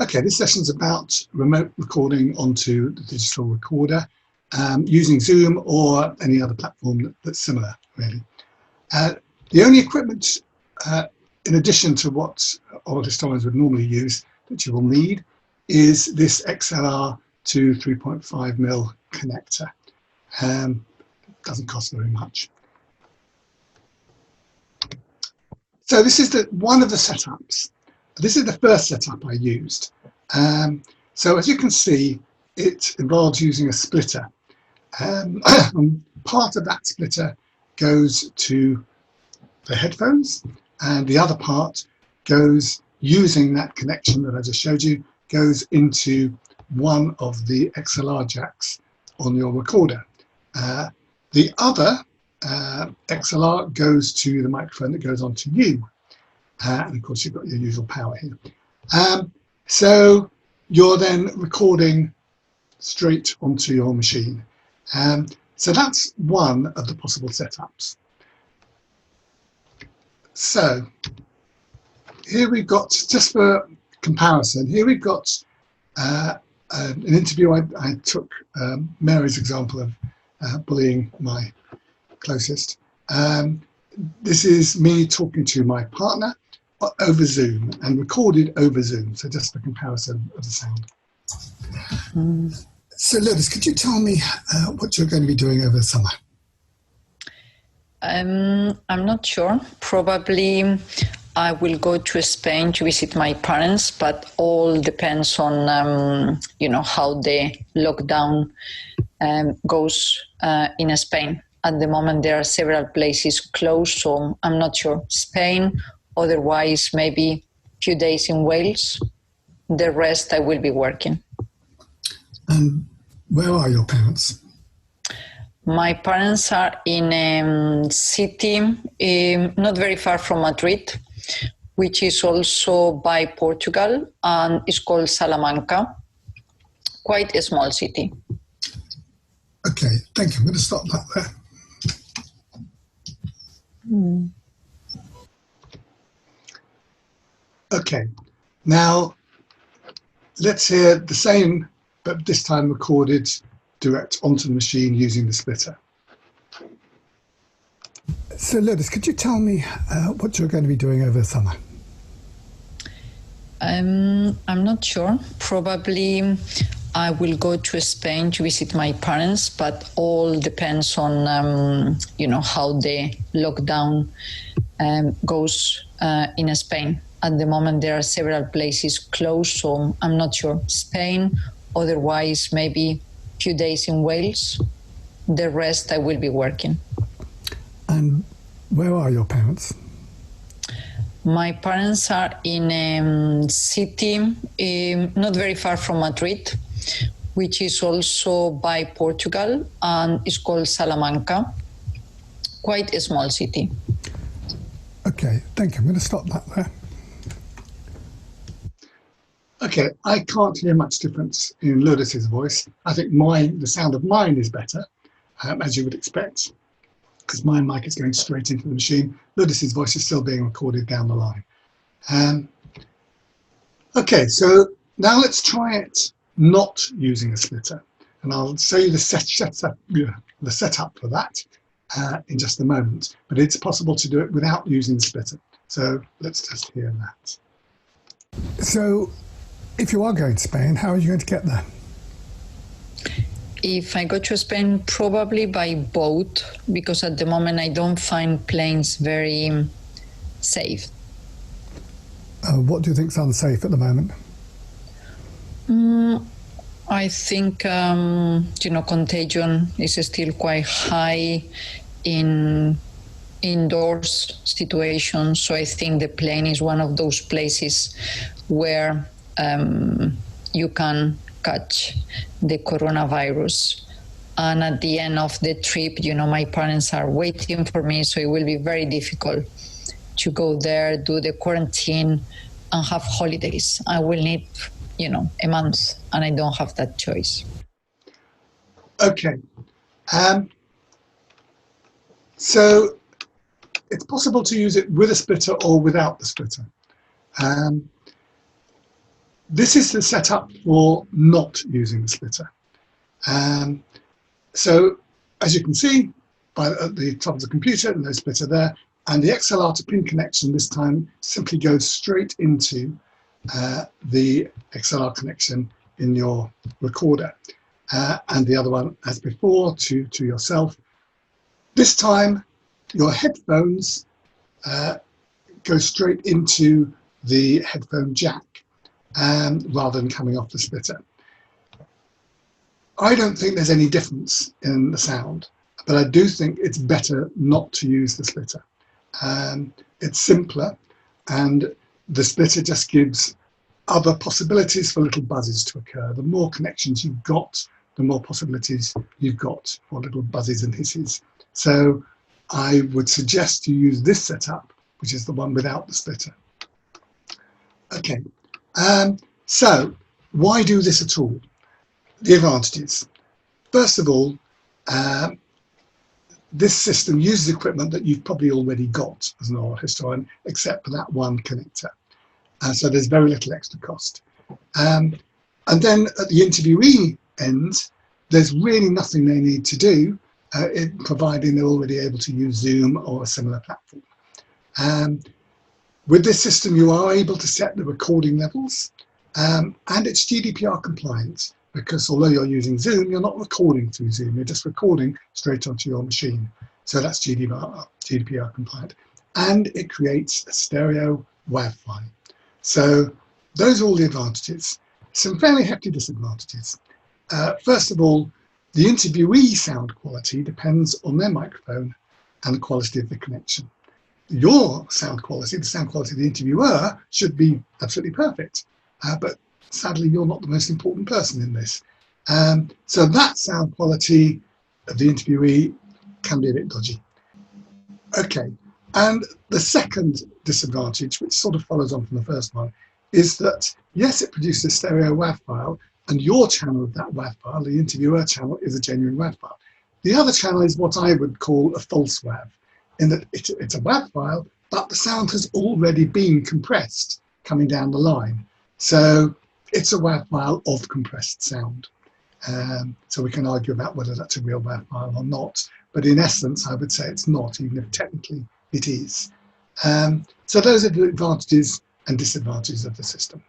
Okay, this session's about remote recording onto the digital recorder using Zoom or any other platform that's similar, really. The only equipment, in addition to what oral historians would normally use, that you will need is this XLR to 3.5mm connector. Doesn't cost very much. So this is one of the setups. This is the first setup I used. So as you can see, it involves using a splitter. Part of that splitter goes to the headphones, and the other part goes, using that connection that I just showed you, goes into one of the XLR jacks on your recorder. The other XLR goes to the microphone that goes onto you. And of course, you've got your usual power here. So you're then recording straight onto your machine. So that's one of the possible setups. So here we've got, just for comparison, here we've got an interview I took, Mary's example of bullying my closest. This is me talking to my partner over Zoom and recorded over Zoom. So just for comparison of the sound. So Lourdes, could you tell me what you're going to be doing over the summer? I'm not sure. Probably I will go to Spain to visit my parents, but all depends on, how the lockdown goes in Spain. At the moment, there are several places closed, so I'm not sure. Spain, otherwise maybe a few days in Wales. The rest I will be working. And where are your parents? My parents are in a city not very far from Madrid, which is also by Portugal, and it's called Salamanca. Quite a small city. Okay, thank you. I'm going to stop that there. Okay, now let's hear the same, but this time recorded direct onto the machine using the splitter. So Lourdes, could you tell me what you're going to be doing over the summer? I'm not sure. Probably I will go to Spain to visit my parents, but all depends on, how the lockdown goes in Spain. At the moment, there are several places closed, so I'm not sure. Spain, otherwise maybe a few days in Wales. The rest I will be working. And where are your parents? My parents are in a city not very far from Madrid, which is also by Portugal, and it's called Salamanca. Quite a small city. Okay, thank you. I'm going to stop that there. Okay, I can't hear much difference in Lourdes's voice. I think the sound of mine is better, as you would expect, because my mic is going straight into the machine. Lourdes's voice is still being recorded down the line. Okay, so now let's try it not using a splitter, and I'll show you the setup for that in just a moment. But it's possible to do it without using the splitter. So let's just hear that. So, if you are going to Spain, how are you going to get there? If I go to Spain, probably by boat, because at the moment I don't find planes very safe. What do you think is unsafe at the moment? I think, contagion is still quite high in indoors situations. So I think the plane is one of those places where you can catch the coronavirus. And at the end of the trip, my parents are waiting for me, so it will be very difficult to go there, do the quarantine, and have holidays. I will need, a month, and I don't have that choice. Okay. So it's possible to use it with a splitter or without the splitter. This is the setup for not using the splitter. So as you can see, at the top of the computer, no splitter there, and the XLR-to-pin connection this time simply goes straight into the XLR connection in your recorder, and the other one, as before, to yourself. This time, your headphones go straight into the headphone jack, rather than coming off the splitter. I don't think there's any difference in the sound, but I do think it's better not to use the splitter. It's simpler, and the splitter just gives other possibilities for little buzzes to occur. The more connections you've got, the more possibilities you've got for little buzzes and hisses. So I would suggest you use this setup, which is the one without the splitter. Okay, so why do this at all? The advantages. First of all, this system uses equipment that you've probably already got as an oral historian, except for that one connector. So there's very little extra cost. And then at the interviewee end, there's really nothing they need to do, providing they're already able to use Zoom or a similar platform. With this system, you are able to set the recording levels, and it's GDPR compliant, because although you're using Zoom, you're not recording through Zoom, you're just recording straight onto your machine. So that's GDPR compliant. And it creates a stereo WAV file. So those are all the advantages. Some fairly hefty disadvantages. First of all, the interviewee sound quality depends on their microphone and the quality of the connection. Your sound quality, the sound quality of the interviewer, should be absolutely perfect. But sadly, you're not the most important person in this. So that sound quality of the interviewee can be a bit dodgy. Okay, and the second disadvantage, which sort of follows on from the first one, is that, yes, it produces a stereo WAV file, and your channel of that WAV file, the interviewer channel, is a genuine WAV file. The other channel is what I would call a false WAV, in that it's a WAV file, but the sound has already been compressed coming down the line. So it's a WAV file of compressed sound. So we can argue about whether that's a real WAV file or not, but in essence, I would say it's not, even if technically it is. So those are the advantages and disadvantages of the system.